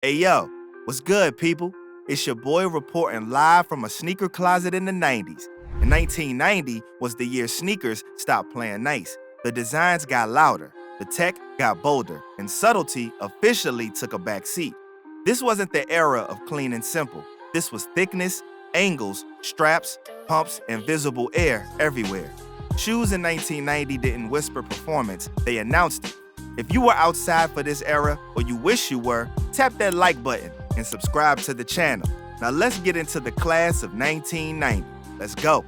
Hey yo, what's good, people? It's your boy reporting live from a sneaker closet in the 90s. In 1990 was the year sneakers stopped playing nice. The designs got louder, the tech got bolder, and subtlety officially took a back seat. This wasn't the era of clean and simple. This was thickness, angles, straps, pumps, and visible air everywhere. Shoes in 1990 didn't whisper performance, they announced it. If you were outside for this era, or you wish you were, tap that like button and subscribe to the channel. Now let's get into the class of 1990. Let's go.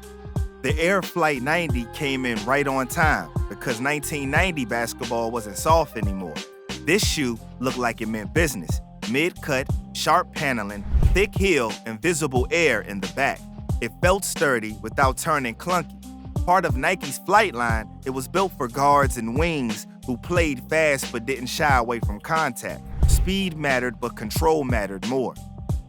The Air Flight 90 came in right on time because 1990 basketball wasn't soft anymore. This shoe looked like it meant business. Mid-cut, sharp paneling, thick heel, and visible air in the back. It felt sturdy without turning clunky. Part of Nike's flight line, it was built for guards and wings who played fast but didn't shy away from contact. Speed mattered, but control mattered more.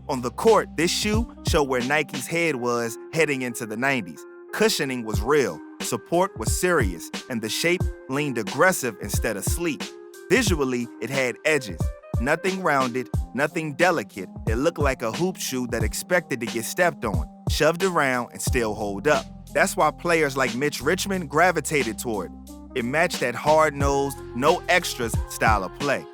On the court, this shoe showed where Nike's head was heading into the 90s. Cushioning was real, support was serious, and the shape leaned aggressive instead of sleek. Visually, it had edges. Nothing rounded, nothing delicate. It looked like a hoop shoe that expected to get stepped on, shoved around, and still hold up. That's why players like Mitch Richmond gravitated toward it. It matched that hard-nosed, no extras style of play.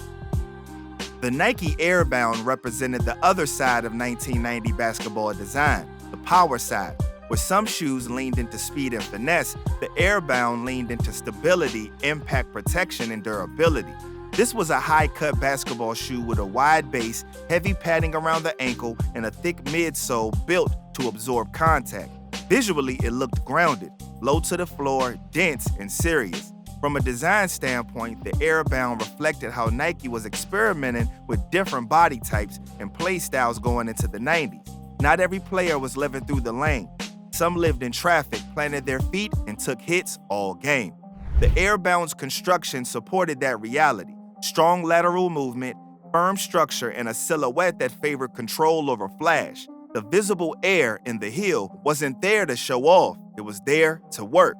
The Nike Airbound represented the other side of 1990 basketball design, the power side. Where some shoes leaned into speed and finesse, the Airbound leaned into stability, impact protection, and durability. This was a high-cut basketball shoe with a wide base, heavy padding around the ankle, and a thick midsole built to absorb contact. Visually, it looked grounded, low to the floor, dense, and serious. From a design standpoint, the Airbound reflected how Nike was experimenting with different body types and play styles going into the 90s. Not every player was living through the lane. Some lived in traffic, planted their feet, and took hits all game. The Airbound's construction supported that reality. Strong lateral movement, firm structure, and a silhouette that favored control over flash. The visible air in the heel wasn't there to show off, it was there to work.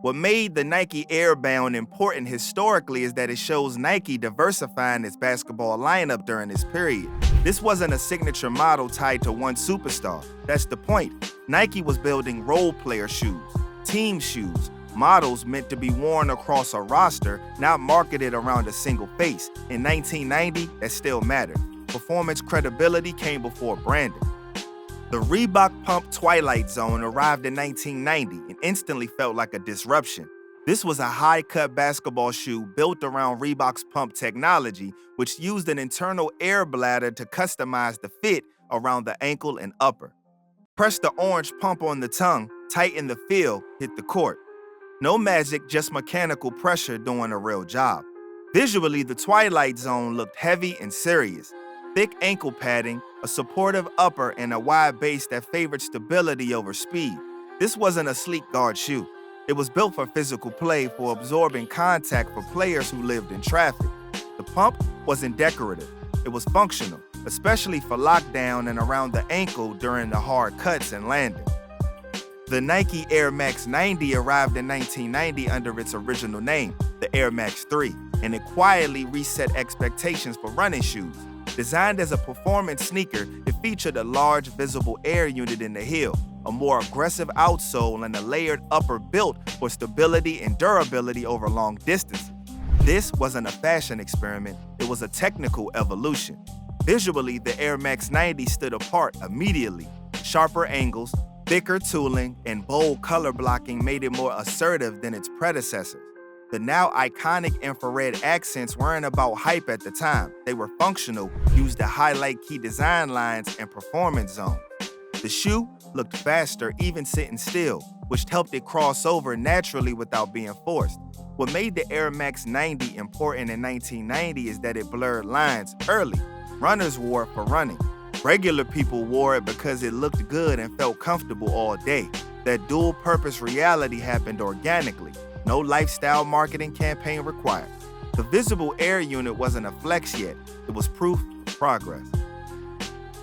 What made the Nike Airbound important historically is that it shows Nike diversifying its basketball lineup during this period. This wasn't a signature model tied to one superstar. That's the point. Nike was building role player shoes, team shoes, models meant to be worn across a roster, not marketed around a single face. In 1990, that still mattered. Performance credibility came before branding. The Reebok Pump Twilight Zone arrived in 1990 and instantly felt like a disruption. This was a high-cut basketball shoe built around Reebok's pump technology, which used an internal air bladder to customize the fit around the ankle and upper. Press the orange pump on the tongue, tighten the feel, hit the court. No magic, just mechanical pressure doing a real job. Visually, the Twilight Zone looked heavy and serious. Thick ankle padding, a supportive upper, and a wide base that favored stability over speed. This wasn't a sleek guard shoe. It was built for physical play, for absorbing contact for players who lived in traffic. The pump wasn't decorative. It was functional, especially for lockdown and around the ankle during the hard cuts and landing. The Nike Air Max 90 arrived in 1990 under its original name, the Air Max 3, and it quietly reset expectations for running shoes. Designed as a performance sneaker, it featured a large visible air unit in the heel, a more aggressive outsole, and a layered upper built for stability and durability over long distances. This wasn't a fashion experiment, it was a technical evolution. Visually, the Air Max 90 stood apart immediately. Sharper angles, thicker tooling, and bold color blocking made it more assertive than its predecessors. The now iconic infrared accents weren't about hype at the time. They were functional, used to highlight key design lines and performance zones. The shoe looked faster even sitting still, which helped it cross over naturally without being forced. What made the Air Max 90 important in 1990 is that it blurred lines early. Runners wore it for running. Regular people wore it because it looked good and felt comfortable all day. That dual-purpose reality happened organically. No lifestyle marketing campaign required. The visible air unit wasn't a flex yet. It was proof of progress.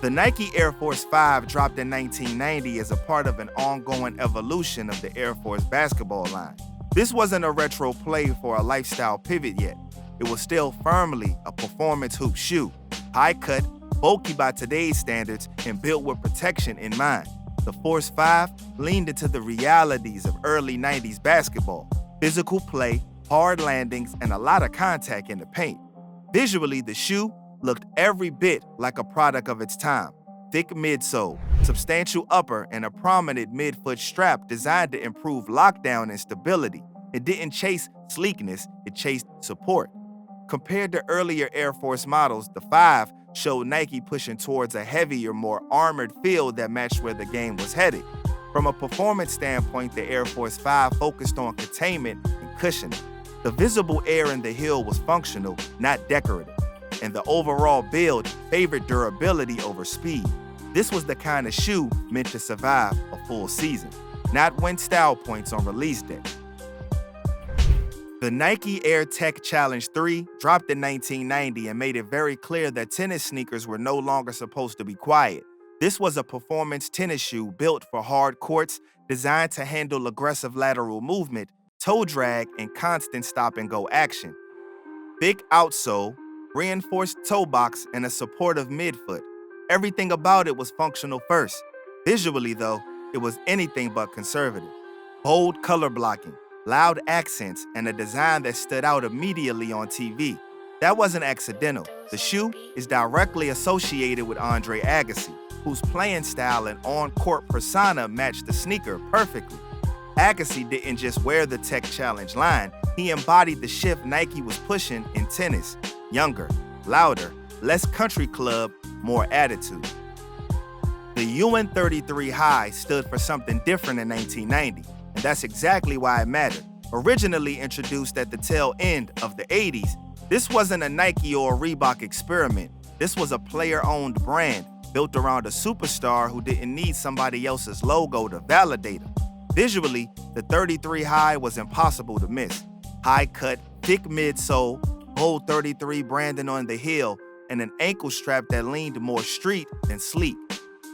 The Nike Air Force 5 dropped in 1990 as a part of an ongoing evolution of the Air Force basketball line. This wasn't a retro play for a lifestyle pivot yet. It was still firmly a performance hoop shoe. High cut, bulky by today's standards and built with protection in mind. The Force 5 leaned into the realities of early 90s basketball: physical play, hard landings, and a lot of contact in the paint. Visually, the shoe looked every bit like a product of its time. Thick midsole, substantial upper, and a prominent midfoot strap designed to improve lockdown and stability. It didn't chase sleekness, it chased support. Compared to earlier Air Force models, the 5 showed Nike pushing towards a heavier, more armored feel that matched where the game was headed. From a performance standpoint, the Air Force 5 focused on containment and cushioning. The visible air in the heel was functional, not decorative, and the overall build favored durability over speed. This was the kind of shoe meant to survive a full season, not win style points on release day. The Nike Air Tech Challenge 3 dropped in 1990 and made it very clear that tennis sneakers were no longer supposed to be quiet. This was a performance tennis shoe built for hard courts, designed to handle aggressive lateral movement, toe drag, and constant stop-and-go action. Thick outsole, reinforced toe box, and a supportive midfoot. Everything about it was functional first. Visually, though, it was anything but conservative. Bold color blocking, loud accents, and a design that stood out immediately on TV. That wasn't accidental. The shoe is directly associated with Andre Agassi, whose playing style and on-court persona matched the sneaker perfectly. Agassi didn't just wear the Tech Challenge line, he embodied the shift Nike was pushing in tennis: younger, louder, less country club, more attitude. The Ewing 33 High stood for something different in 1990, and that's exactly why it mattered. Originally introduced at the tail end of the 80s, this wasn't a Nike or a Reebok experiment. This was a player-owned brand built around a superstar who didn't need somebody else's logo to validate him. Visually, the 33 High was impossible to miss. High cut, thick midsole, bold 33 branding on the heel, and an ankle strap that leaned more street than sleek.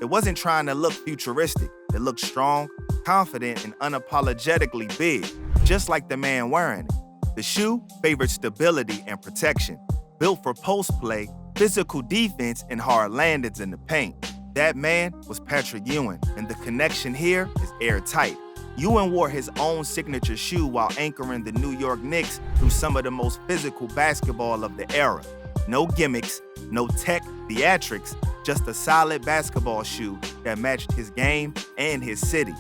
It wasn't trying to look futuristic. It looked strong, confident, and unapologetically big, just like the man wearing it. The shoe favored stability and protection, built for post play, physical defense, and hard landings in the paint. That man was Patrick Ewing, and the connection here is airtight. Ewing wore his own signature shoe while anchoring the New York Knicks through some of the most physical basketball of the era. No gimmicks, no tech theatrics, just a solid basketball shoe that matched his game and his city.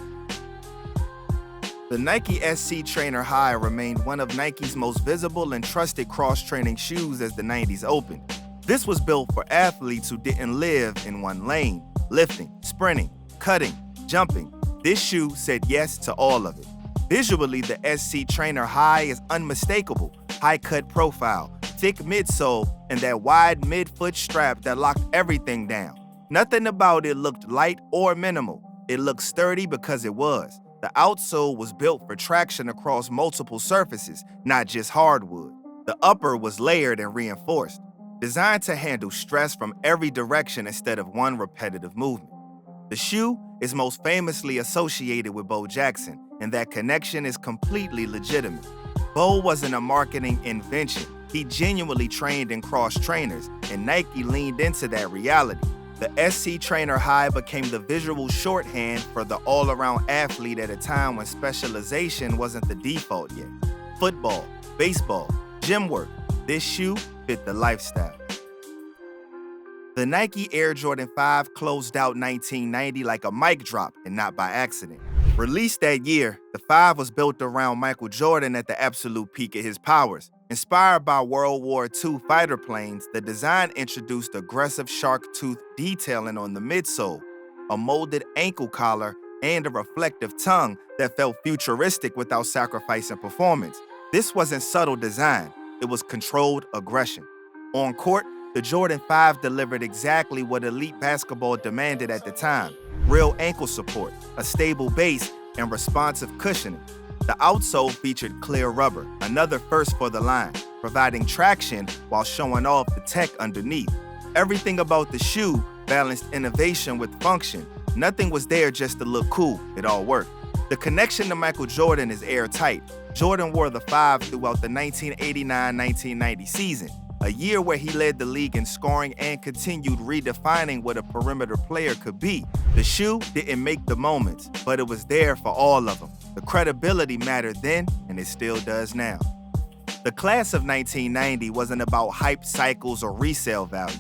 The Nike SC Trainer High remained one of Nike's most visible and trusted cross-training shoes as the 90s opened. This was built for athletes who didn't live in one lane: lifting, sprinting, cutting, jumping. This shoe said yes to all of it. Visually, the SC Trainer High is unmistakable. High-cut profile, thick midsole, and that wide midfoot strap that locked everything down. Nothing about it looked light or minimal. It looked sturdy because it was. The outsole was built for traction across multiple surfaces, not just hardwood. The upper was layered and reinforced, designed to handle stress from every direction instead of one repetitive movement. The shoe is most famously associated with Bo Jackson, and that connection is completely legitimate. Bo wasn't a marketing invention. He genuinely trained in cross-trainers, and Nike leaned into that reality. The SC Trainer High became the visual shorthand for the all-around athlete at a time when specialization wasn't the default yet. Football, baseball, gym work, this shoe fit the lifestyle. The Nike Air Jordan 5 closed out 1990 like a mic drop, and not by accident. Released that year, the 5 was built around Michael Jordan at the absolute peak of his powers. Inspired by World War II fighter planes, the design introduced aggressive shark tooth detailing on the midsole, a molded ankle collar, and a reflective tongue that felt futuristic without sacrificing performance. This wasn't subtle design, it was controlled aggression. On court, the Jordan 5 delivered exactly what elite basketball demanded at the time: real ankle support, a stable base, and responsive cushioning. The outsole featured clear rubber, another first for the line, providing traction while showing off the tech underneath. Everything about the shoe balanced innovation with function. Nothing was there just to look cool, it all worked. The connection to Michael Jordan is airtight. Jordan wore the 5 throughout the 1989-1990 season. A year where he led the league in scoring and continued redefining what a perimeter player could be. The shoe didn't make the moments, but it was there for all of them. The credibility mattered then, and it still does now. The class of 1990 wasn't about hype cycles or resale value.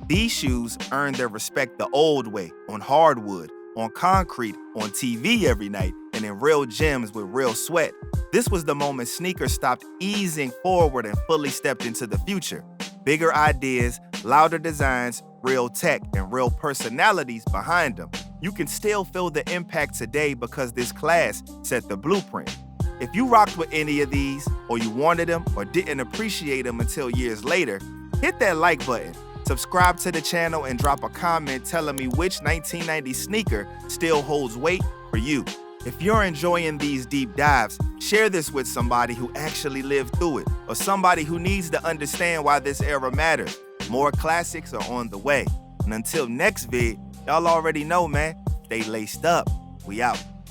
These shoes earned their respect the old way, on hardwood, on concrete, on TV every night, and in real gyms with real sweat. This was the moment sneakers stopped easing forward and fully stepped into the future. Bigger ideas, louder designs, real tech, and real personalities behind them. You can still feel the impact today because this class set the blueprint. If you rocked with any of these, or you wanted them, or didn't appreciate them until years later, hit that like button, subscribe to the channel, and drop a comment telling me which 1990 sneaker still holds weight for you. If you're enjoying these deep dives, share this with somebody who actually lived through it, or somebody who needs to understand why this era matters. More classics are on the way. And until next vid, y'all already know, man, stay laced up. We out.